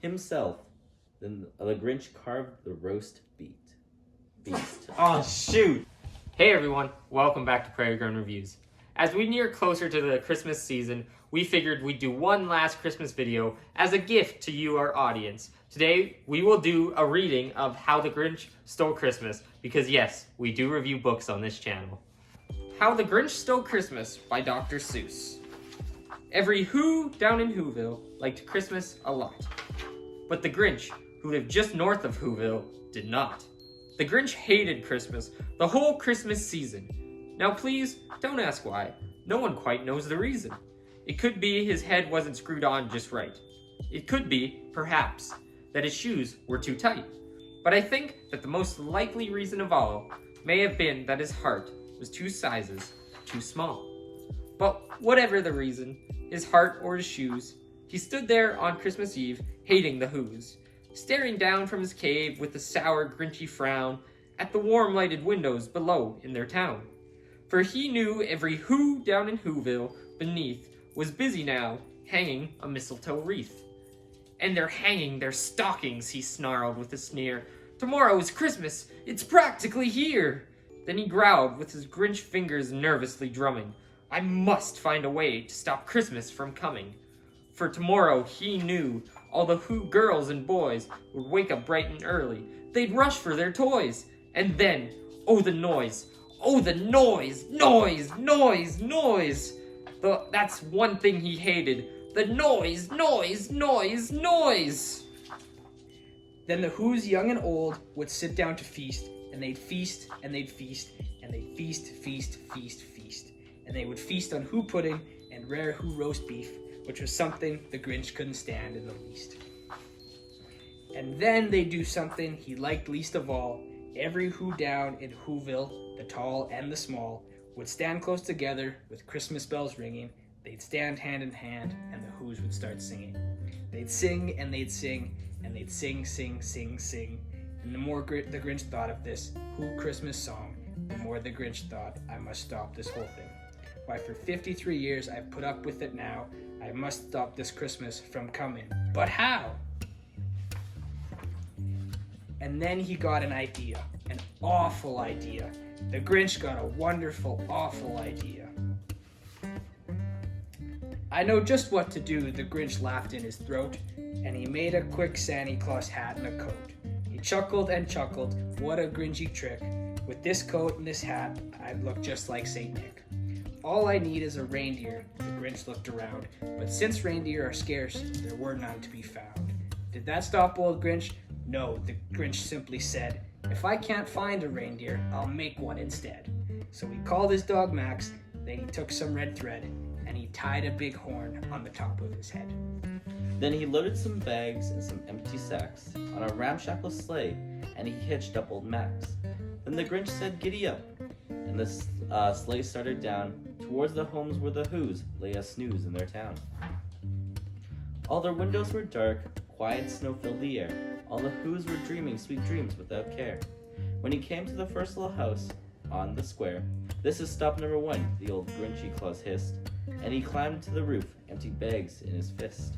himself. Then the Grinch carved the roast beast. Oh, shoot! Hey everyone, welcome back to Prairie Grown Reviews. As we near closer to the Christmas season, we figured we'd do one last Christmas video as a gift to you, our audience. Today, we will do a reading of How the Grinch Stole Christmas, because yes, we do review books on this channel. How the Grinch Stole Christmas by Dr. Seuss. Every Who down in Whoville liked Christmas a lot. But the Grinch, who lived just north of Whoville, did not. The Grinch hated Christmas the whole Christmas season. Now please, don't ask why. No one quite knows the reason. It could be his head wasn't screwed on just right. It could be, perhaps, that his shoes were too tight. But I think that the most likely reason of all may have been that his heart was two sizes too small. But whatever the reason, his heart or his shoes, he stood there on Christmas Eve, hating the Whos, staring down from his cave with a sour, grinchy frown at the warm lighted windows below in their town. For he knew every Who down in Whoville beneath was busy now hanging a mistletoe wreath. And they're hanging their stockings, he snarled with a sneer. Tomorrow is Christmas, it's practically here. Then he growled with his Grinch fingers nervously drumming. I must find a way to stop Christmas from coming. For tomorrow, he knew, all the Who girls and boys would wake up bright and early. They'd rush for their toys. And then, oh the noise. Oh the noise! Noise! Noise! Noise! That's one thing he hated. The noise! Noise! Noise! Noise! Then the Whos, young and old, would sit down to feast, and they'd feast, and they'd feast, and they'd feast, feast, feast, feast. And they would feast on Who pudding and rare Who roast beef, which was something the Grinch couldn't stand in the least. And then they'd do something he liked least of all. Every Who down in Whoville, the tall and the small, would stand close together with Christmas bells ringing. They'd stand hand in hand, and the Whos would start singing. They'd sing, and they'd sing, and they'd sing, sing, sing, sing. And the more the Grinch thought of this Who Christmas song, the more the Grinch thought, I must stop this whole thing. Why, for 53 years I've put up with it now. I must stop this Christmas from coming. But how? And then he got an idea, an awful idea. The Grinch got a wonderful, awful idea. I know just what to do, the Grinch laughed in his throat, and he made a quick Santa Claus hat and a coat. He chuckled and chuckled, what a Grinchy trick. With this coat and this hat, I'd look just like St. Nick. All I need is a reindeer, the Grinch looked around, but since reindeer are scarce, there were none to be found. Did that stop old Grinch? No, the Grinch simply said, if I can't find a reindeer, I'll make one instead. So he called his dog Max, then he took some red thread, and he tied a big horn on the top of his head. Then he loaded some bags and some empty sacks on a ramshackle sleigh, and he hitched up old Max. Then the Grinch said, giddy up, and the sleigh started down towards the homes where the Whos lay a snooze in their town. All their windows were dark, quiet snow filled the air. All the Whos were dreaming sweet dreams without care. When he came to the first little house on the square, this is stop number one, the old Grinchy Claus hissed, and he climbed to the roof, empty bags in his fist.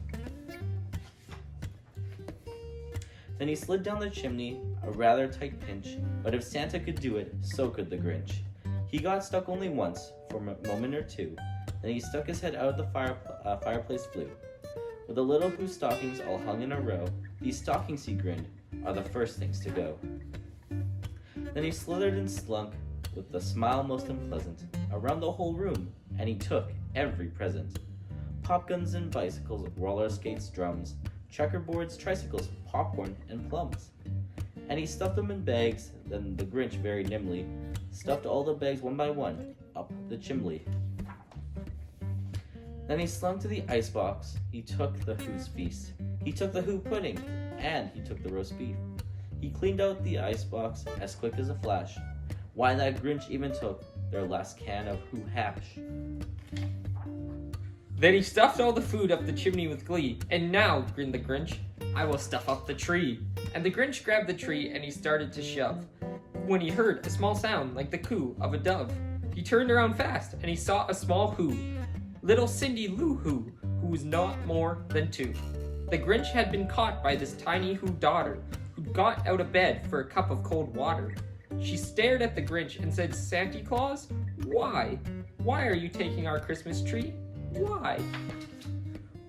Then he slid down the chimney, a rather tight pinch, but if Santa could do it, so could the Grinch. He got stuck only once, for a moment or two, then he stuck his head out of the fireplace flue. With the little Who stockings all hung in a row, these stockings, he grinned, are the first things to go. Then he slithered and slunk, with the smile most unpleasant, around the whole room, and he took every present. Pop guns and bicycles, roller skates, drums, checkerboards, tricycles, popcorn, and plums. And he stuffed them in bags, then the Grinch very nimbly stuffed all the bags one by one up the chimney. Then he slunk to the icebox, he took the Who's feast. He took the Who pudding, and he took the roast beef. He cleaned out the icebox as quick as a flash. Why, that Grinch even took their last can of Who hash. Then he stuffed all the food up the chimney with glee. And now, grinned the Grinch, I will stuff up the tree. And the Grinch grabbed the tree and he started to shove, when he heard a small sound like the coo of a dove. He turned around fast and he saw a small Who, little Cindy Lou Who was not more than 2. The Grinch had been caught by this tiny Who daughter, who got out of bed for a cup of cold water. She stared at the Grinch and said, "Santa Claus, why? Why are you taking our Christmas tree? Why?"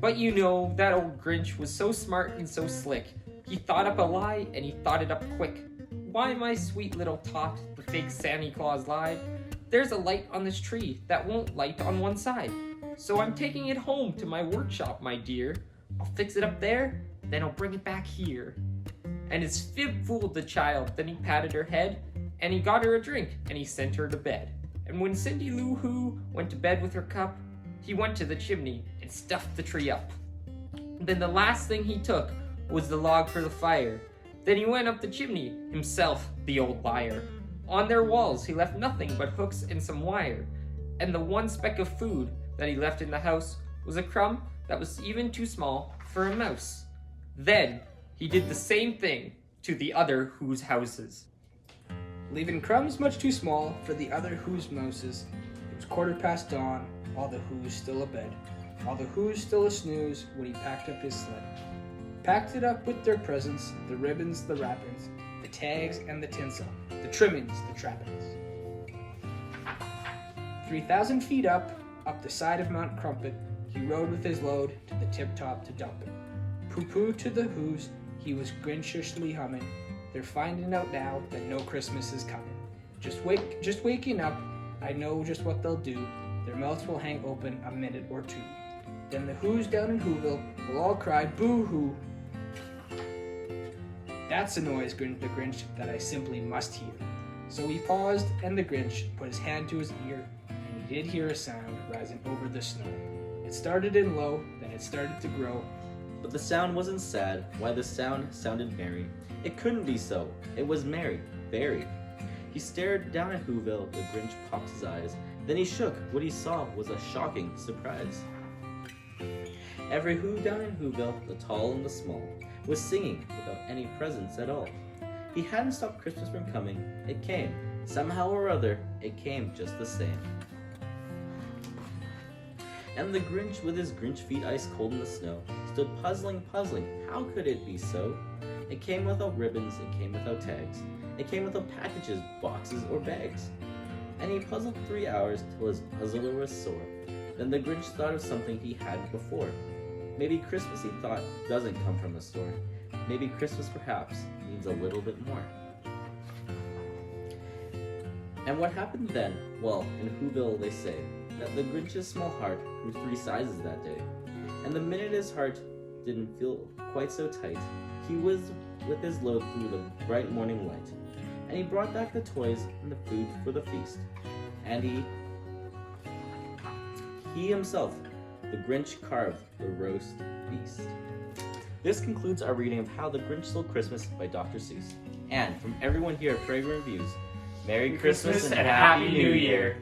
But you know, that old Grinch was so smart and so slick. He thought up a lie, and he thought it up quick. "Why, my sweet little tot," the fake Santa Claus lied, "there's a light on this tree that won't light on one side. So I'm taking it home to my workshop, my dear. I'll fix it up there, then I'll bring it back here." And his fib fooled the child, then he patted her head, and he got her a drink, and he sent her to bed. And when Cindy Lou Who went to bed with her cup, he went to the chimney and stuffed the tree up. Then the last thing he took was the log for the fire. Then he went up the chimney, himself, the old liar. On their walls he left nothing but hooks and some wire. And the one speck of food that he left in the house was a crumb that was even too small for a mouse. Then he did the same thing to the other Who's houses. Leaving crumbs much too small for the other Who's mouses. It was 15:15 dawn, all the Who's still abed. All the Who's still a snooze when he packed up his sled. Packed it up with their presents, the ribbons, the wrappings, the tags and the tinsel, the trimmings, the trappings. 3,000 feet up the side of Mount Crumpet, he rode with his load to the tip-top to dump it. Poo-poo to the Who's, he was grinchishly humming. They're finding out now that no Christmas is coming. Just waking up, I know just what they'll do. Their mouths will hang open a minute or two. Then the Who's down in Whoville will all cry boo-hoo. That's a noise, grinned the Grinch, that I simply must hear. So he paused, and the Grinch put his hand to his ear, and he did hear a sound rising over the snow. It started in low, then it started to grow. But the sound wasn't sad. Why, the sound sounded merry. It couldn't be so. It was merry, very. He stared down at Whoville. The Grinch popped his eyes. Then he shook. What he saw was a shocking surprise. Every Who down in Whoville, the tall and the small, was singing without any presents at all. He hadn't stopped Christmas from coming. It came. Somehow or other, it came just the same. And the Grinch, with his Grinch feet ice cold in the snow, stood puzzling. How could it be so? It came without ribbons, it came without tags. It came without packages, boxes, or bags. And he puzzled 3 hours till his puzzler was sore. Then the Grinch thought of something he hadn't before. Maybe Christmas, he thought, doesn't come from a store. Maybe Christmas, perhaps, means a little bit more. And what happened then? Well, in Whoville they say that the Grinch's small heart grew 3 sizes that day. And the minute his heart didn't feel quite so tight, he was with his load through the bright morning light. And he brought back the toys and the food for the feast. And he himself, the Grinch, carved the roast beast. This concludes our reading of How the Grinch Stole Christmas by Dr. Seuss. And from everyone here at Prairie Reviews, Merry Christmas and Happy New Year!